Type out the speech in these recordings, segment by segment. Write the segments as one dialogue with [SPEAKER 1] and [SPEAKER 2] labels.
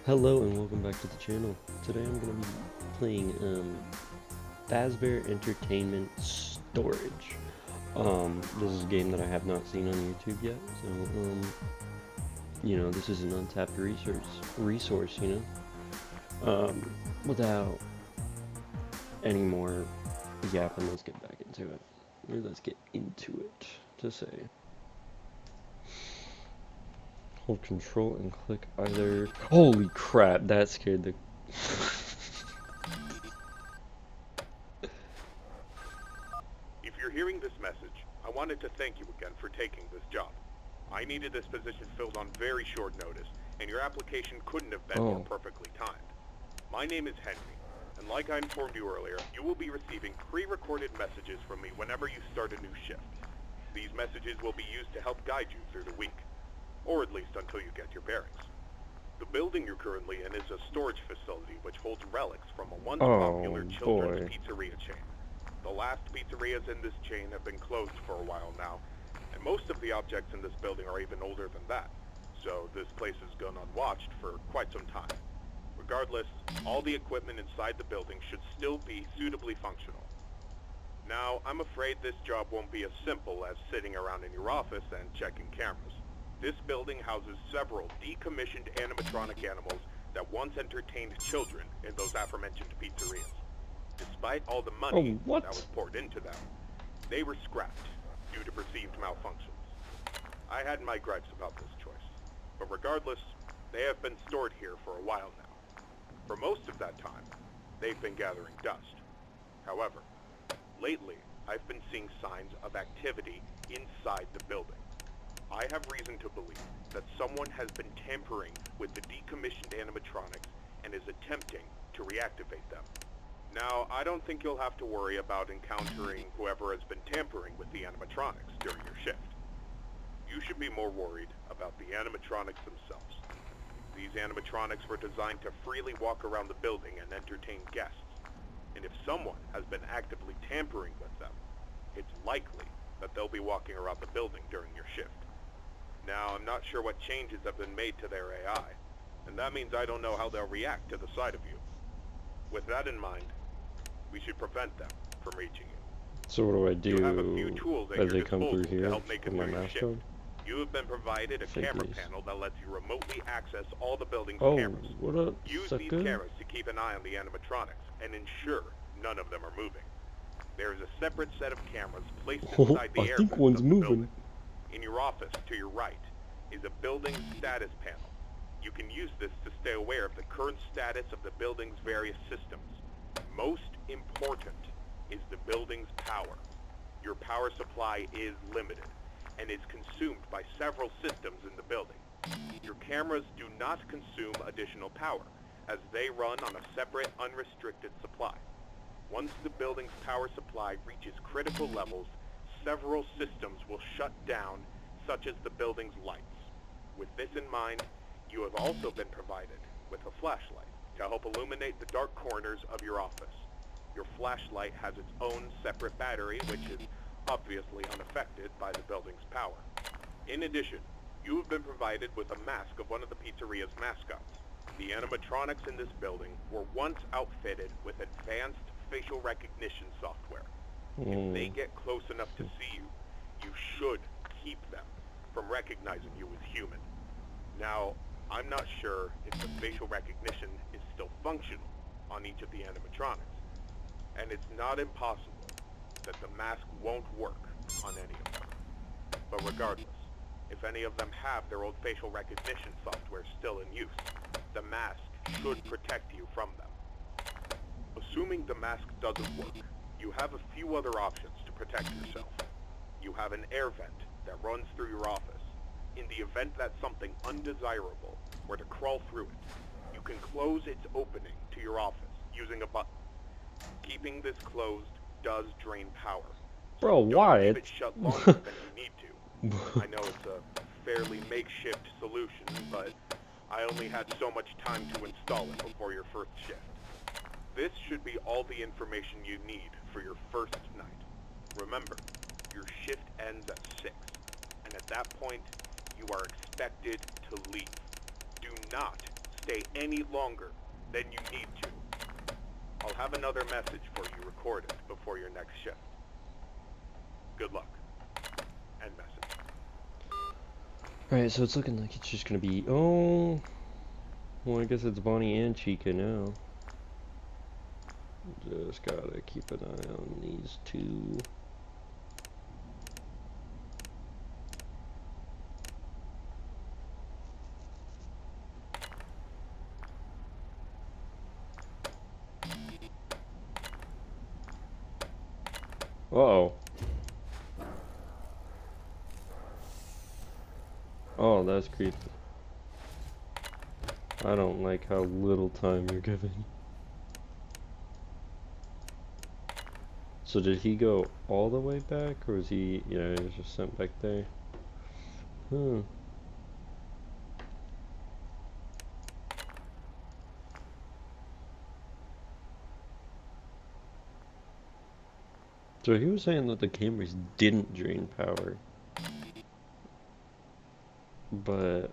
[SPEAKER 1] Hello and welcome back to the channel. Today I'm going to be playing Fazbear Entertainment Storage. This is a game that I have not seen on YouTube yet, so this is an untapped resource, without any more yapping, let's get back into it. Or let's get into it, to say. Hold control and click either. Holy crap, that scared the
[SPEAKER 2] If you're hearing this message, I wanted to thank you again for taking this job. I needed this position filled on very short notice, and your application couldn't have been more perfectly timed. My name is Henry, and like I informed you earlier, you will be receiving pre-recorded messages from me whenever you start a new shift. These messages will be used to help guide you through the week, or at least until you get your bearings. The building you're currently in is a storage facility which holds relics from a once popular children's pizzeria chain. The last pizzerias in this chain have been closed for a while now, and most of the objects in this building are even older than that, so this place has gone unwatched for quite some time. Regardless, all the equipment inside the building should still be suitably functional. Now, I'm afraid this job won't be as simple as sitting around in your office and checking cameras. This building houses several decommissioned animatronic animals that once entertained children in those aforementioned pizzerias. Despite all the money that was poured into them, they were scrapped due to perceived malfunctions. I had my gripes about this choice, but regardless, they have been stored here for a while now. For most of that time, they've been gathering dust. However, lately, I've been seeing signs of activity inside the building. I have reason to believe that someone has been tampering with the decommissioned animatronics and is attempting to reactivate them. Now, I don't think you'll have to worry about encountering whoever has been tampering with the animatronics during your shift. You should be more worried about the animatronics themselves. These animatronics were designed to freely walk around the building and entertain guests. And if someone has been actively tampering with them, it's likely that they'll be walking around the building during your shift. Now, I'm not sure what changes have been made to their AI, and that means I don't know how they'll react to the sight of you. With that in mind, we should prevent them from reaching you.
[SPEAKER 1] So what do I do
[SPEAKER 2] you have a few tools at
[SPEAKER 1] as
[SPEAKER 2] your
[SPEAKER 1] they come through
[SPEAKER 2] disposal
[SPEAKER 1] here
[SPEAKER 2] to help make it
[SPEAKER 1] with my
[SPEAKER 2] through your
[SPEAKER 1] mouse
[SPEAKER 2] shift.
[SPEAKER 1] code?
[SPEAKER 2] You have been provided a camera
[SPEAKER 1] Figures.
[SPEAKER 2] panel that lets you remotely access all the building's
[SPEAKER 1] Oh,
[SPEAKER 2] cameras.
[SPEAKER 1] what up,
[SPEAKER 2] Use
[SPEAKER 1] sucker?
[SPEAKER 2] these cameras to keep an eye on the animatronics and ensure none of them are moving. There is a separate set of cameras placed inside the air vents of the building. In your office, to your right, is a building status panel. You can use this to stay aware of the current status of the building's various systems. Most important is the building's power. Your power supply is limited and is consumed by several systems in the building. Your cameras do not consume additional power, as they run on a separate, unrestricted supply. Once the building's power supply reaches critical levels, several systems will shut down, such as the building's lights. With this in mind, you have also been provided with a flashlight to help illuminate the dark corners of your office. Your flashlight has its own separate battery, which is obviously unaffected by the building's power. In addition, you have been provided with a mask of one of the pizzeria's mascots. The animatronics in this building were once outfitted with advanced facial recognition software. If they get close enough to see you, you should keep them from recognizing you as human. Now, I'm not sure if the facial recognition is still functional on each of the animatronics, and it's not impossible that the mask won't work on any of them. But regardless, if any of them have their old facial recognition software still in use, the mask should protect you from them. Assuming the mask doesn't work, you have a few other options to protect yourself. You have an air vent that runs through your office. In the event that something undesirable were to crawl through it, you can close its opening to your office using a button. Keeping this closed does drain power.
[SPEAKER 1] Bro,
[SPEAKER 2] so
[SPEAKER 1] why?
[SPEAKER 2] Don't keep it shut longer than you need to. I know it's a fairly makeshift solution, but I only had so much time to install it before your first shift. This should be all the information you need for your first night. Remember, your shift ends at 6, and at that point, you are expected to leave. Do not stay any longer than you need to. I'll have another message for you recorded before your next shift. Good luck. End message.
[SPEAKER 1] Alright, so it's looking like it's just gonna be... Oh... Well, I guess it's Bonnie and Chica now. Just gotta keep an eye on these two. Uh-oh. Oh, that's creepy. I don't like how little time you're given. So did he go all the way back, or was he, yeah, he was just sent back there? Hmm. So he was saying that the cameras didn't drain power, but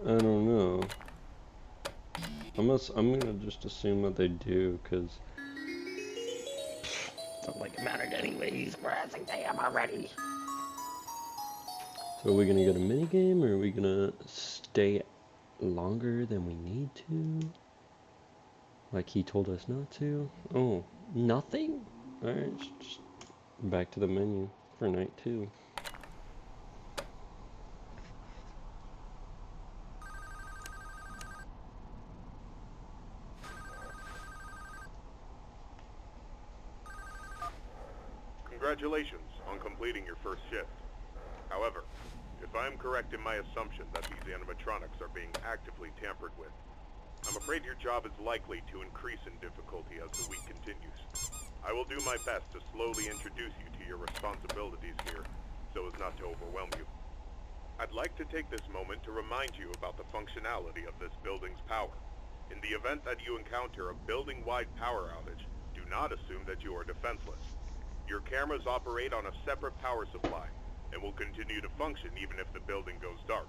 [SPEAKER 1] I don't know. I'm gonna just assume that they do, cause don't like it mattered anyways. We're at 6 a.m. already. So are we gonna get a mini game, or are we gonna stay longer than we need to? Like he told us not to? Oh, nothing? Alright, just back to the menu for night 2.
[SPEAKER 2] Congratulations on completing your first shift. However, if I am correct in my assumption that these animatronics are being actively tampered with, I'm afraid your job is likely to increase in difficulty as the week continues. I will do my best to slowly introduce you to your responsibilities here, so as not to overwhelm you. I'd like to take this moment to remind you about the functionality of this building's power. In the event that you encounter a building-wide power outage, do not assume that you are defenseless. Your cameras operate on a separate power supply, and will continue to function even if the building goes dark,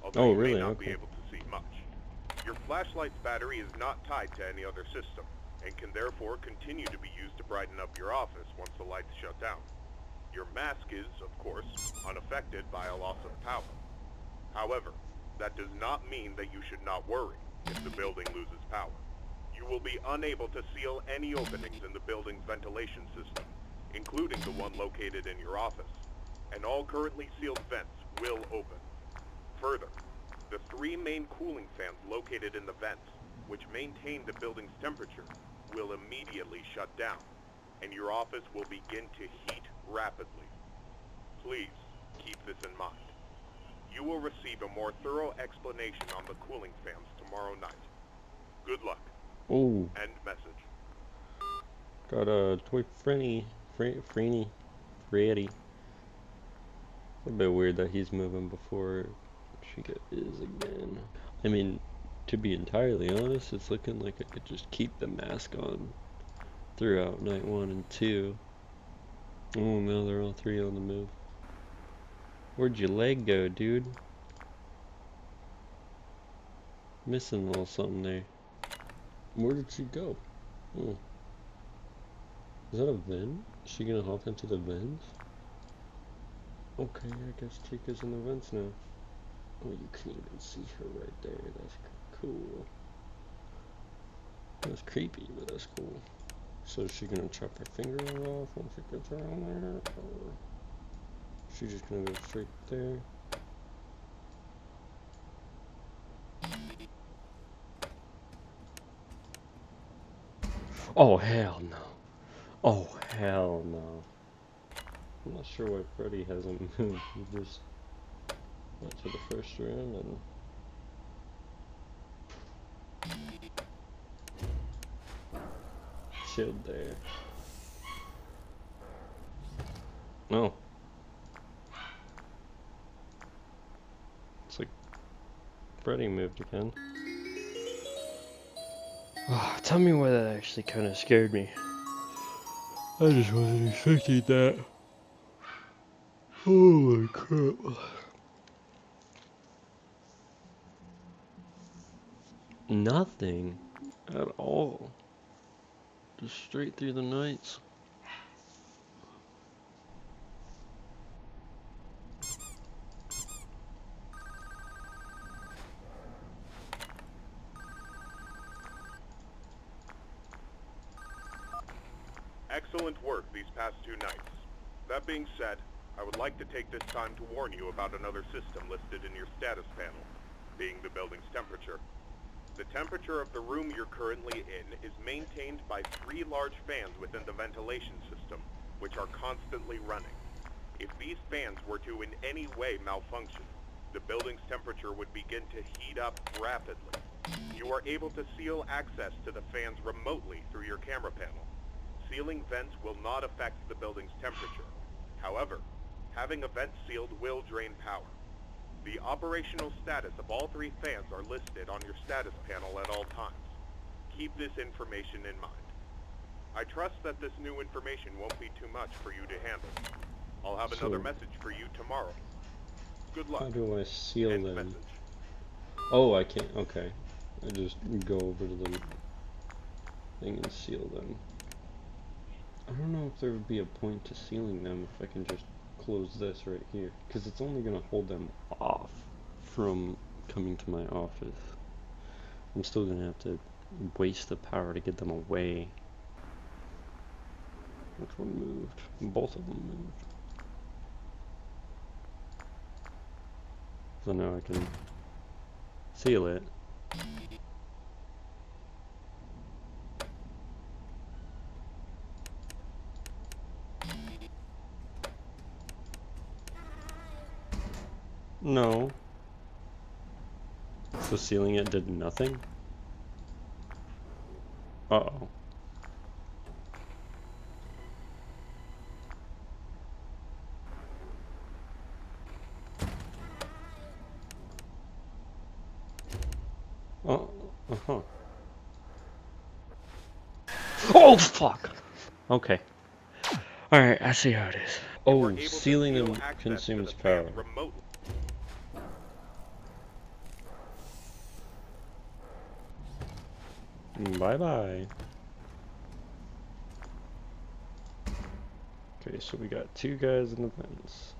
[SPEAKER 2] although
[SPEAKER 1] Oh,
[SPEAKER 2] you may
[SPEAKER 1] really?
[SPEAKER 2] not be
[SPEAKER 1] Okay.
[SPEAKER 2] able to see much. Your flashlight's battery is not tied to any other system, and can therefore continue to be used to brighten up your office once the lights shut down. Your mask is, of course, unaffected by a loss of power. However, that does not mean that you should not worry if the building loses power. You will be unable to seal any openings in the building's ventilation system, including the one located in your office, and all currently sealed vents will open. Further, the 3 main cooling fans located in the vents, which maintain the building's temperature, will immediately shut down, and your office will begin to heat rapidly. Please keep this in mind. You will receive a more thorough explanation on the cooling fans tomorrow night. Good luck.
[SPEAKER 1] Oh,
[SPEAKER 2] End message.
[SPEAKER 1] got a toy Freddy. Freddy. It's a bit weird that he's moving before Chica is again. I mean, to be entirely honest, it's looking like I could just keep the mask on throughout night 1 and 2. Oh, now they're all 3 on the move. Where'd your leg go, dude? Missing a little something there. Where did she go? Oh. Is that a vent? Is she gonna hop into the vents? Okay, I guess Chica's in the vents now. Oh, you can't even see her right there. That's cool. That's creepy, but that's cool. So is she gonna chop her finger off once it gets around there? Or is she just gonna go straight there? Oh, hell no. Oh, hell no. I'm not sure why Freddy hasn't moved. He just went to the first room and chilled there. Oh. It's like Freddy moved again. Oh, tell me why that actually kind of scared me. I just wasn't expecting that. Oh my crap. Nothing at all. Just straight through the nights.
[SPEAKER 2] Excellent work these past 2 nights. That being said, I would like to take this time to warn you about another system listed in your status panel, being the building's temperature. The temperature of the room you're currently in is maintained by 3 large fans within the ventilation system, which are constantly running. If these fans were to in any way malfunction, the building's temperature would begin to heat up rapidly. You are able to seal access to the fans remotely through your camera panel. Sealing vents will not affect the building's temperature. However, having a vent sealed will drain power. The operational status of all 3 fans are listed on your status panel at all times. Keep this information in mind. I trust that this new information won't be too much for you to handle. I'll have another message for you tomorrow. Good luck.
[SPEAKER 1] How do I seal
[SPEAKER 2] End
[SPEAKER 1] them?
[SPEAKER 2] message.
[SPEAKER 1] Oh, I can't. Okay. I just go over to the thing and seal them. I don't know if there would be a point to sealing them if I can just close this right here. Because it's only going to hold them off from coming to my office. I'm still going to have to waste the power to get them away. Which one moved? Both of them moved. So now I can seal it. No. So sealing it did nothing? Uh-oh. Oh, uh-huh. Oh, fuck! Okay. Alright, I see how it is. Oh, sealing them consumes power. Bye-bye. Okay, so we got 2 guys in the vents.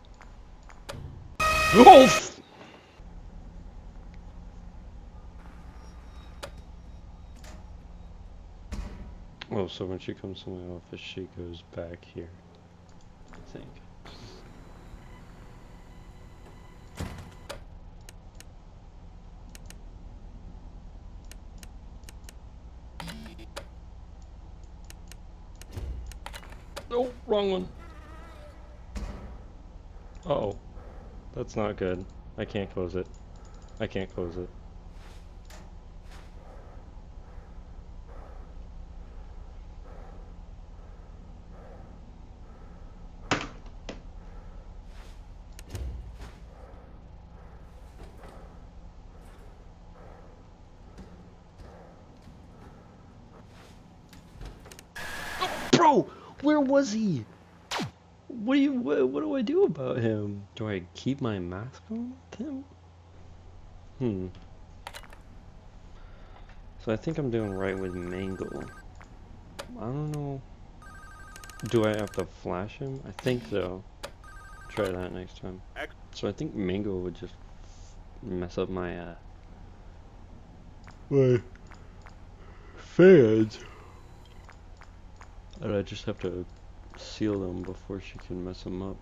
[SPEAKER 1] Oh! Oh, so when she comes to my office, she goes back here, I think. Oh, wrong one. Uh-oh. That's not good. I can't close it. I can't close it. Bro! Where was he? What do I do about him? Do I keep my mask on with him? So I think I'm doing right with Mangle. I don't know. Do I have to flash him? I think so. Try that next time. So I think Mango would just mess up my fans. And I just have to seal them before she can mess them up.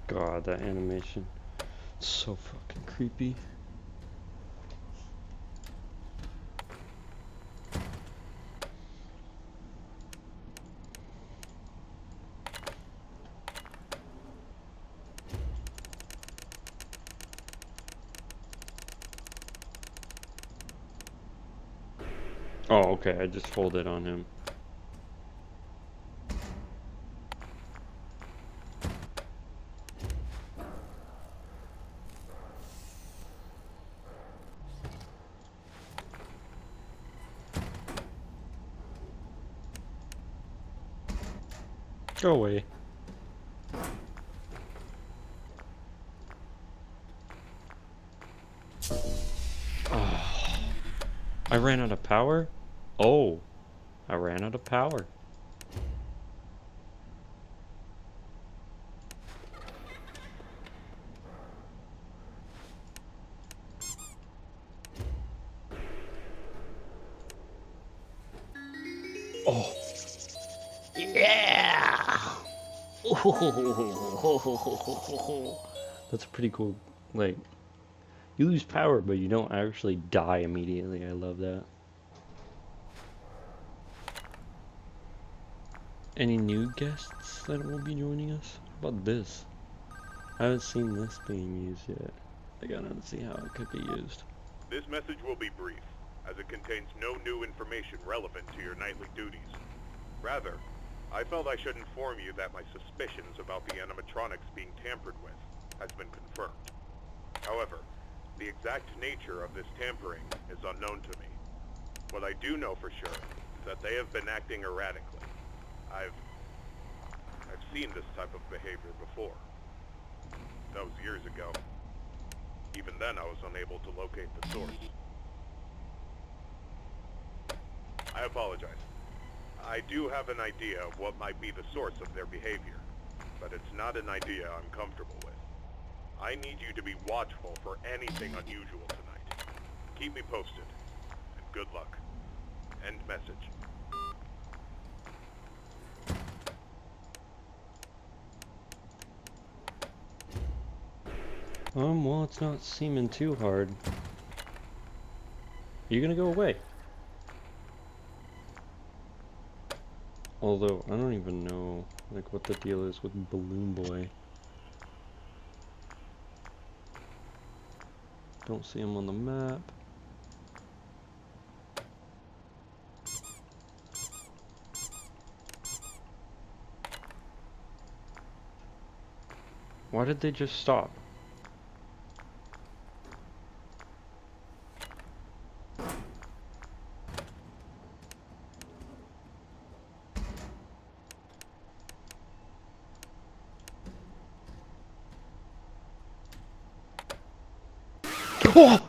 [SPEAKER 1] God, that animation. It's so fucking creepy. Oh, okay, I just folded on him. Go away. Oh, I ran out of power? Oh, I ran out of power. Oh. Yeah! That's a pretty cool, like, you lose power, but you don't actually die immediately. I love that. Any new guests that will be joining us? How about this? I haven't seen this being used yet. I gotta see how it could be used.
[SPEAKER 2] This message will be brief, as it contains no new information relevant to your nightly duties. Rather, I felt I should inform you that my suspicions about the animatronics being tampered with has been confirmed. However, the exact nature of this tampering is unknown to me. What I do know for sure is that they have been acting erratically. I've seen this type of behavior before. That was years ago. Even then, I was unable to locate the source. I apologize. I do have an idea of what might be the source of their behavior, but it's not an idea I'm comfortable with. I need you to be watchful for anything unusual tonight. Keep me posted, and good luck. End message.
[SPEAKER 1] Well, it's not seeming too hard. You're gonna go away. Although, I don't even know, like, what the deal is with Balloon Boy. Don't see him on the map. Why did they just stop? Oh!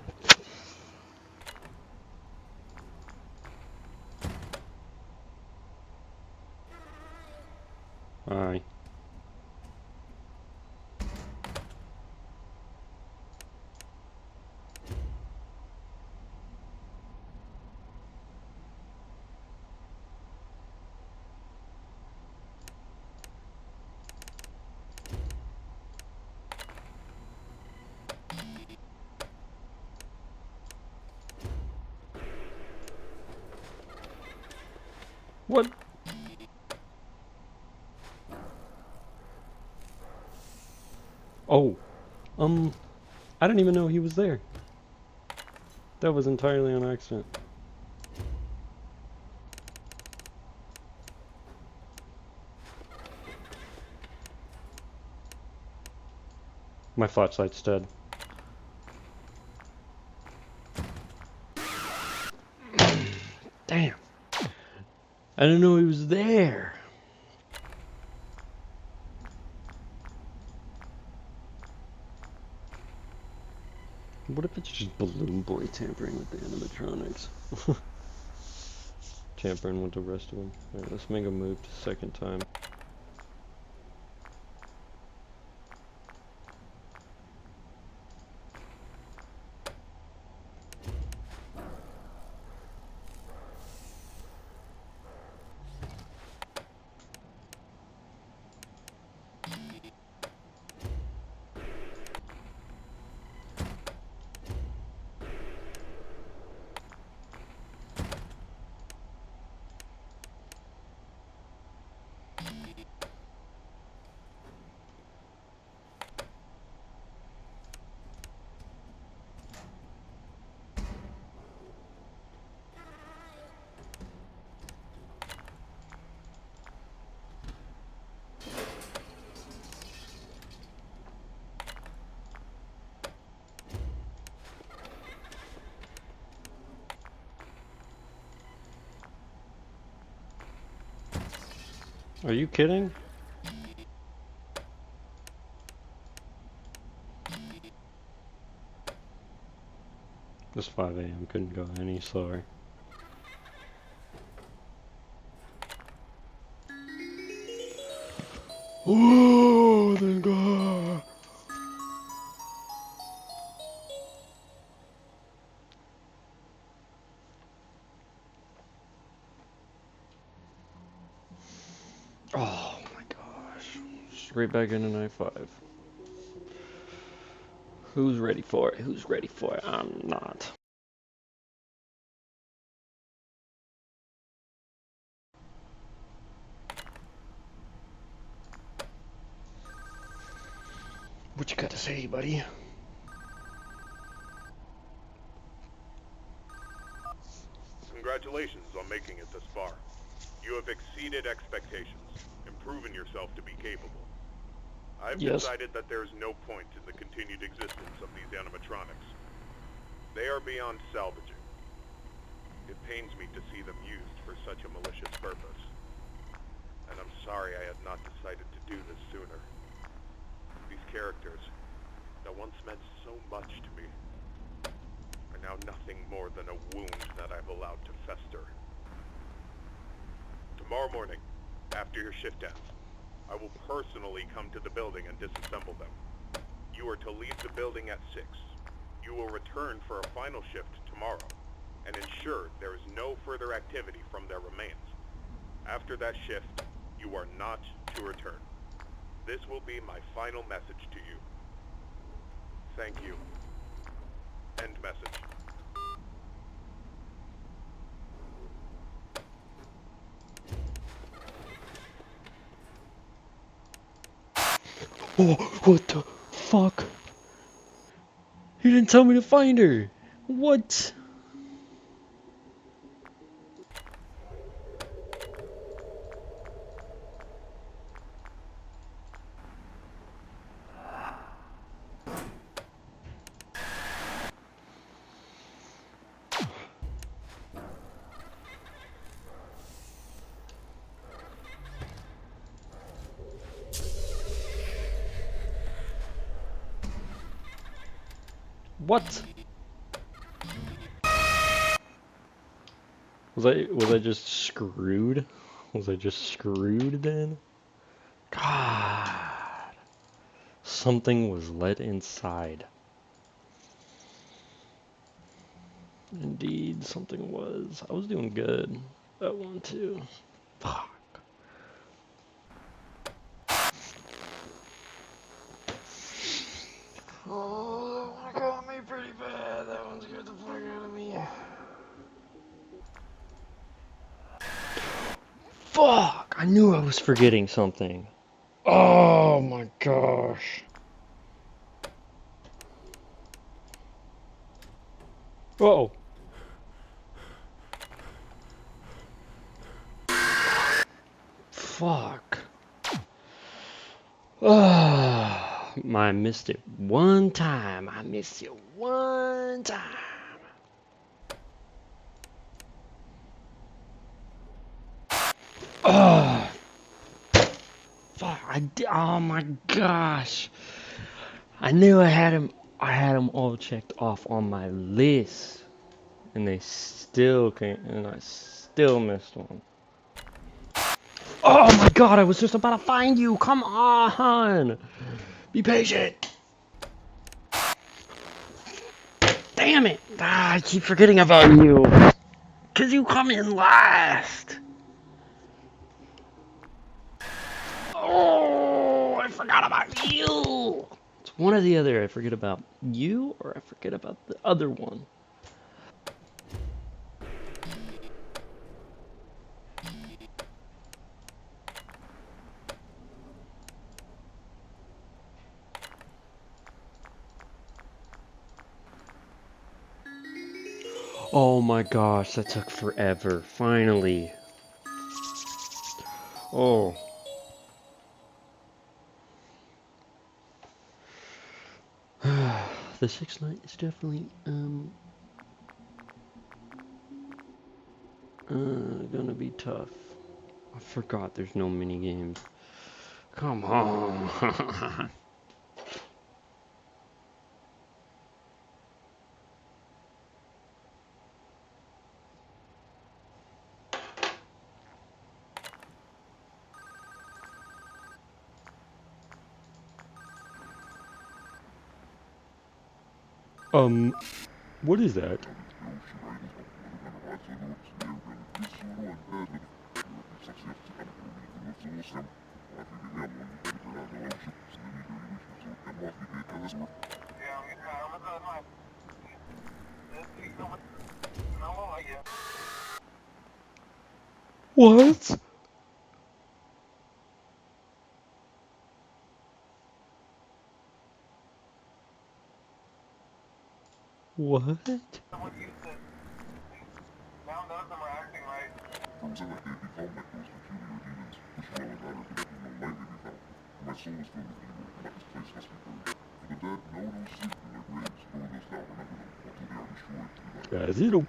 [SPEAKER 1] Aye. What? Oh. I didn't even know he was there. That was entirely on accident. My flashlight's dead. Damn. I didn't know he was there. What if it's just Balloon Boy tampering with the animatronics? Tampering with the rest of them. Alright, let's make a move the second time. Are you kidding? It's 5 a.m. Couldn't go any slower. Oh, thank God. Oh my gosh. Straight back into night 5. Who's ready for it? Who's ready for it? I'm not. What you got to say, buddy?
[SPEAKER 2] Congratulations on making it this far. You have exceeded expectations and proven yourself to be capable. I've
[SPEAKER 1] Yes.
[SPEAKER 2] decided that there is no point in the continued existence of these animatronics. They are beyond salvaging. It pains me to see them used for such a malicious purpose. And I'm sorry I had not decided to do this sooner. These characters, that once meant so much to me, are now nothing more than a wound that I've allowed to fester. Tomorrow morning, after your shift ends, I will personally come to the building and disassemble them. You are to leave the building at 6. You will return for a final shift tomorrow, and ensure there is no further activity from their remains. After that shift, you are not to return. This will be my final message to you. Thank you. End message.
[SPEAKER 1] Oh, what the fuck? He didn't tell me to find her. What? What? Was I just screwed? Was I just screwed then? God. Something was let inside. Indeed, something was. I was doing good. That one too. Fuck. Oh, that one got me pretty bad. That one scared the fuck out of me. Fuck! I knew I was forgetting something. Oh my gosh. Oh. Fuck. Oh, I missed it one time. I missed it one time. Oh, fuck. Oh my gosh. I knew I had him. I had them all checked off on my list, and they still can't. And I still missed one. Oh my god! I was just about to find you. Come on. Be patient. Damn it. Ah, I keep forgetting about you. Cause you come in last. Oh, I forgot about you. It's one or the other. I forget about you, or I forget about the other one. Oh my gosh, that took forever. Finally. Oh. The 6th night is definitely gonna be tough. I forgot there's no mini games. Come on. What is that? What? What? Guys, it'll.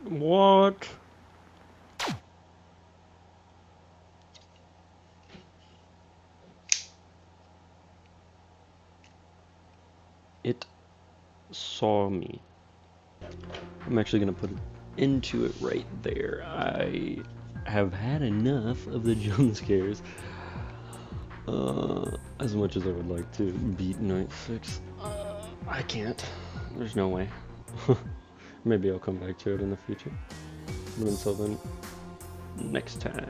[SPEAKER 1] What? It saw me. I'm actually gonna put it into it right there. I have had enough of the jump scares. As much as I would like to beat Night 6, I can't. There's no way. Maybe I'll come back to it in the future. But until then, next time.